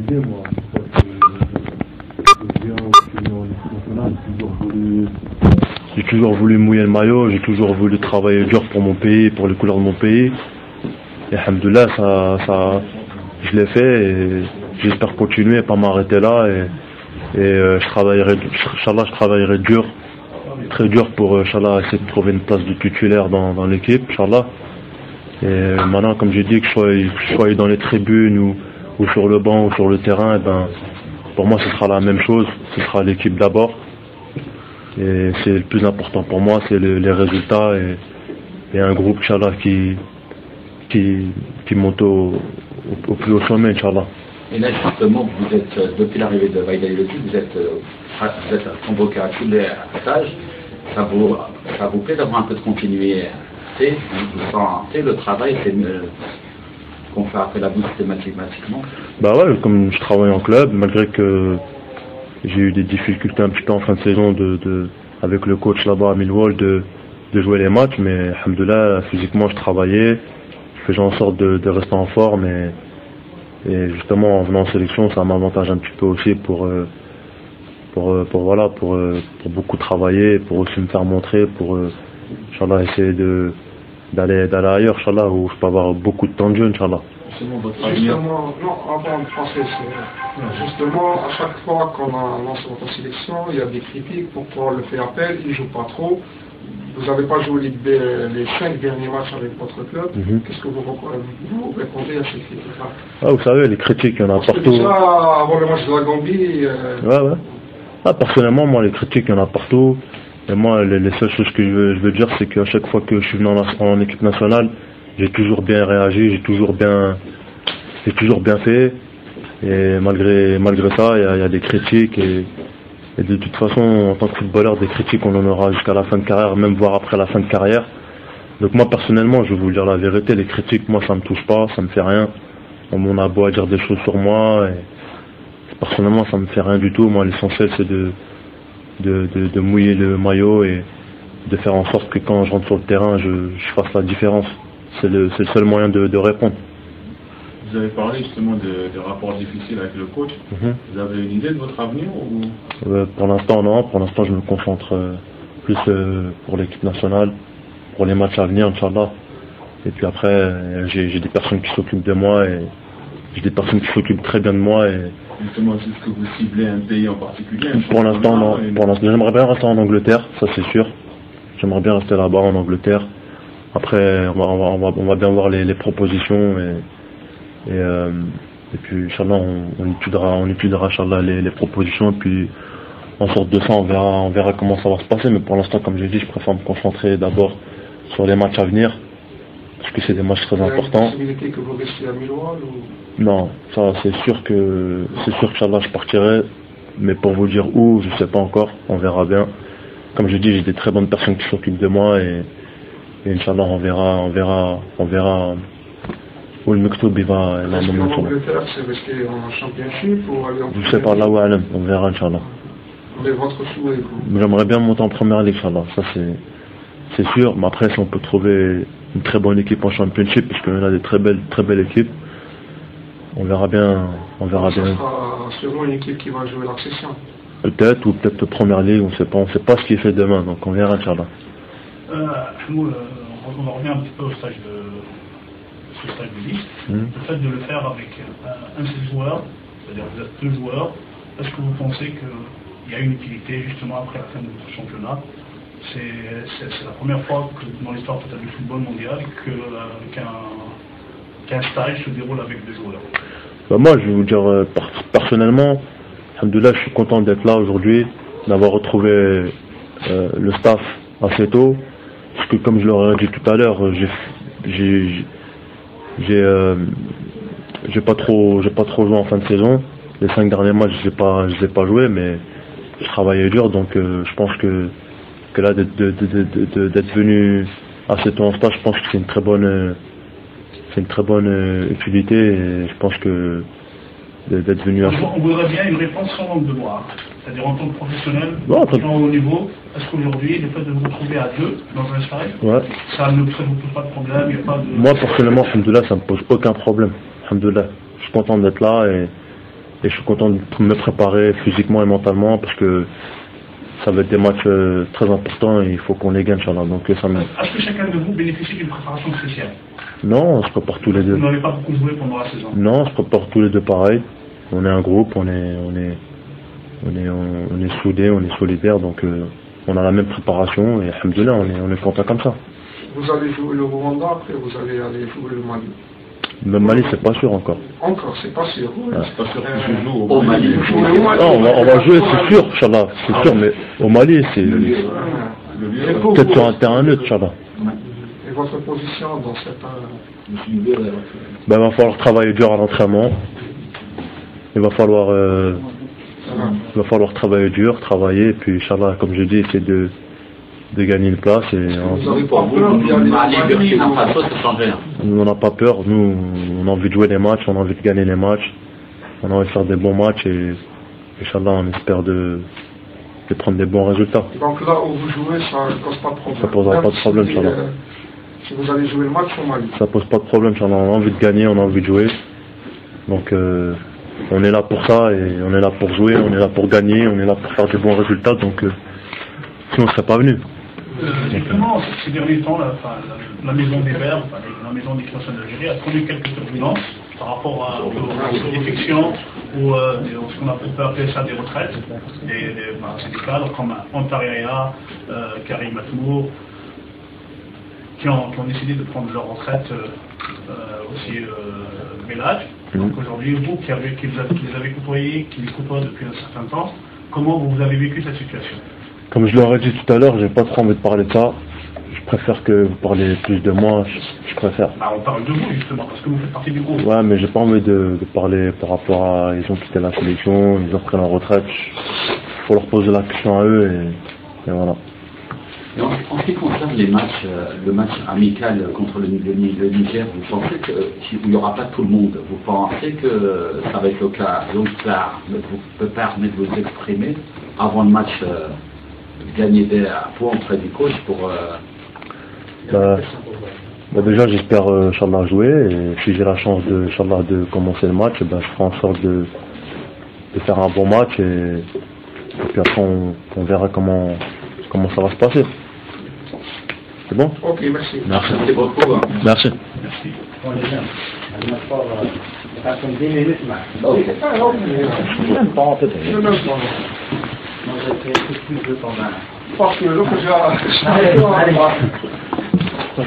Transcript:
disais, moi, je viens en équipe nationale, j'ai toujours voulu mouiller le maillot, j'ai toujours voulu travailler dur pour mon pays, pour les couleurs de mon pays. Et alhamdoulilah, je l'ai fait et j'espère continuer et pas m'arrêter là. Et je travaillerai dur, très dur pour Inch'Allah, essayer de trouver une place de titulaire dans l'équipe, Inch'Allah. Et maintenant, comme j'ai dit, que je sois dans les tribunes ou sur le banc ou sur le terrain, et ben, pour moi ce sera la même chose, ce sera l'équipe d'abord. Et c'est le plus important pour moi, c'est les résultats et un groupe, Inch'Allah, qui monte au plus haut sommet, Inch'Allah. Et là, justement, vous êtes, depuis l'arrivée de Wahid Ali Lotfi, vous êtes convoqué à tous les stages. Ça vous plaît d'avoir un peu de continuité? Vous sentez le travail qu'on fait après la bourse systématiquement? Bah ouais, comme je travaille en club, malgré que j'ai eu des difficultés un petit peu en fin de saison avec le coach là-bas à Millwall de jouer les matchs, mais alhamdoulilah, physiquement je travaillais, je faisais en sorte de rester en forme et justement en venant en sélection ça m'avantage un petit peu aussi pour beaucoup travailler, pour aussi me faire montrer, pour Inch'Allah essayer d'aller ailleurs, Inch'Allah, où je peux avoir beaucoup de temps de jeu, Inch'Allah. Justement, non, avant de passer, justement, à chaque fois qu'on lance votre sélection, il y a des critiques, pourquoi on le fait appel, il ne joue pas trop. Vous n'avez pas joué les 5 derniers matchs avec votre club. Qu'est-ce que vous répondez à ces critiques-là? Ah, vous savez, les critiques, il y en a partout. Déjà, avant le match de la Gambie... Ouais. Ah, personnellement, moi, les critiques, il y en a partout. Et moi, les seules choses que je veux dire, c'est qu'à chaque fois que je suis venu en équipe nationale, j'ai toujours bien réagi, j'ai toujours bien fait. Et malgré ça, il y a des critiques. Et de toute façon, en tant que footballeur, des critiques, on en aura jusqu'à la fin de carrière, même voire après la fin de carrière. Donc moi, personnellement, je vais vous dire la vérité, les critiques, moi, ça me touche pas, ça me fait rien. On a beau à dire des choses sur moi, et personnellement, ça me fait rien du tout. Moi, l'essentiel, c'est de mouiller le maillot et de faire en sorte que quand je rentre sur le terrain, je fasse la différence. C'est le seul moyen de répondre. Vous avez parlé justement de rapports difficiles avec le coach. Vous avez une idée de votre avenir ou... Pour l'instant, non. Pour l'instant, je me concentre plus pour l'équipe nationale, pour les matchs à venir, Inch'Allah. Et puis après, j'ai des personnes qui s'occupent de moi et j'ai des personnes qui s'occupent très bien de moi. Et justement, est-ce que vous ciblez un pays en particulier? Pour l'instant, non. Pour l'instant, j'aimerais bien rester en Angleterre, ça c'est sûr. J'aimerais bien rester là-bas en Angleterre. Après, on va bien voir les propositions et puis Inch'Allah, on étudiera Inch'Allah les propositions et puis en sorte de ça, on verra comment ça va se passer. Mais pour l'instant, comme j'ai dit, je préfère me concentrer d'abord sur les matchs à venir parce que c'est des matchs très importants. Il y a une possibilité que vous restiez à Millwall ou... Non, ça c'est sûr que Inch'Allah je partirai, mais pour vous dire où, je sais pas encore, on verra bien. Comme je dis, j'ai des très bonnes personnes qui s'occupent de moi et Inch'Allah on verra où le Mektoub va. Est-ce qu'en Angleterre c'est rester en championship ou aller en... Je sais pas, là où Alam, on verra Inch'Allah. Mais votre souhait, vous? J'aimerais bien monter en première ligue, Inch'Allah, ça c'est sûr, mais après si on peut trouver une très bonne équipe en championship, parce qu'on a des très belles équipes, on verra bien. Ça sera sûrement une équipe qui va jouer l'accession. Peut-être, ou peut-être première ligue, on sait pas ce qui est fait demain, donc on verra, Inch'Allah. On revient un petit peu au stage de liste. Le fait de le faire avec un seul joueur, c'est-à-dire vous êtes 2 joueurs, est-ce que vous pensez qu'il y a une utilité justement après la fin de votre championnat? C'est la première fois que dans l'histoire peut-être du football mondial qu'un stage se déroule avec 2 joueurs. Bah moi, je vais vous dire personnellement, alhamdoulilah, je suis content d'être là aujourd'hui, d'avoir retrouvé le staff assez tôt, parce que comme je l'aurais dit tout à l'heure, j'ai pas trop joué en fin de saison. Les 5 derniers matchs, je les ai pas joués, mais je travaillais dur, donc je pense que là d'être venu assez tôt en stage, je pense que c'est une très bonne utilité et je pense que d'être venu à... On voudrait bien une réponse sans langue de bois. C'est-à-dire en tant que professionnel, en haut niveau, est-ce qu'aujourd'hui, le fait de vous retrouver à 2 dans un stage, ça ne vous pose pas de problème, il n'y a pas de... Moi, personnellement, alhamdoulilah, ça ne me pose aucun problème. Alhamdoulilah, je suis content d'être là Et je suis content de me préparer physiquement et mentalement parce que ça va être des matchs très importants et il faut qu'on les gagne, Inch'Allah. Donc ça me... Est-ce que chacun de vous bénéficie d'une préparation spéciale? Non, on se prépare tous les deux. Vous n'avez pas beaucoup joué pendant la saison? Non, on se prépare tous les deux pareil. On est un groupe, on est soudés, on est solidaires, donc on a la même préparation et alhamdoulilah, on est content comme ça. Vous allez jouer le Rwanda, après vous allez aller jouer le Mali. Le Mali, c'est pas sûr encore. Encore, c'est pas sûr. Oui. C'est pas sûr que tu joues Au Mali. Non, on va jouer, c'est sûr, Inch'Allah, c'est sûr, mais au Mali, c'est peut-être sur un terrain neutre, Inch'Allah. Et votre position dans cette... Ben, il va falloir travailler dur à l'entraînement. Il va falloir travailler dur, travailler, et puis Inch'Allah, comme je dis, essayer de gagner une place. Et, Vous n'avez pas peur d'y aller Mali, Burkina Faso, ça change rien. nous, on n'a pas peur, nous, on a envie de jouer les matchs, on a envie de gagner les matchs, on a envie de faire des bons matchs, et Inch'Allah, on espère de prendre des bons résultats. Donc là où vous jouez, ça ne pose pas de problème. Ça posera pas de problème, Inch'Allah. Si vous allez jouer le match au Mali. Ça pose pas de problème, Inch'Allah, on a envie de gagner, on a envie de jouer. Donc on est là pour ça, et on est là pour jouer, on est là pour gagner, on est là pour faire des bons résultats, donc sinon on ne serait pas venu. Justement, ces derniers temps, la maison des Verts, la maison des Créations d'Algérie a connu quelques turbulences par rapport aux défections ou ce qu'on peut appeler ça des retraites. C'est des cadres comme Antaria, Karim Atmour, qui ont décidé de prendre leur retraite, aussi Belhadj. Donc aujourd'hui, vous qui les avez côtoyés, qui les côtoient depuis un certain temps, comment vous avez vécu cette situation? Comme je leur ai dit tout à l'heure, j'ai pas trop envie de parler de ça. Je préfère que vous parlez plus de moi, je préfère. Bah, on parle de vous justement, parce que vous faites partie du groupe. Ouais, mais j'ai pas envie de parler par rapport à... Ils ont quitté la sélection, ils ont pris leur retraite. Faut leur poser la question à eux et voilà. Et en ce qui concerne les matchs, le match amical contre le Niger, vous pensez qu'il n'y aura pas tout le monde? Vous pensez que ça va être l'occasion de vous permettre de vous exprimer avant le match, gagner des points auprès du coach pour... déjà j'espère Inch'Allah jouer, et si j'ai la chance de commencer le match, je ferai en sorte de faire un bon match, et puis après on verra comment ça va se passer. C'est bon? Ok, merci. Merci. Merci beaucoup. Merci. Même pas. Parce que l'autre, j'ai...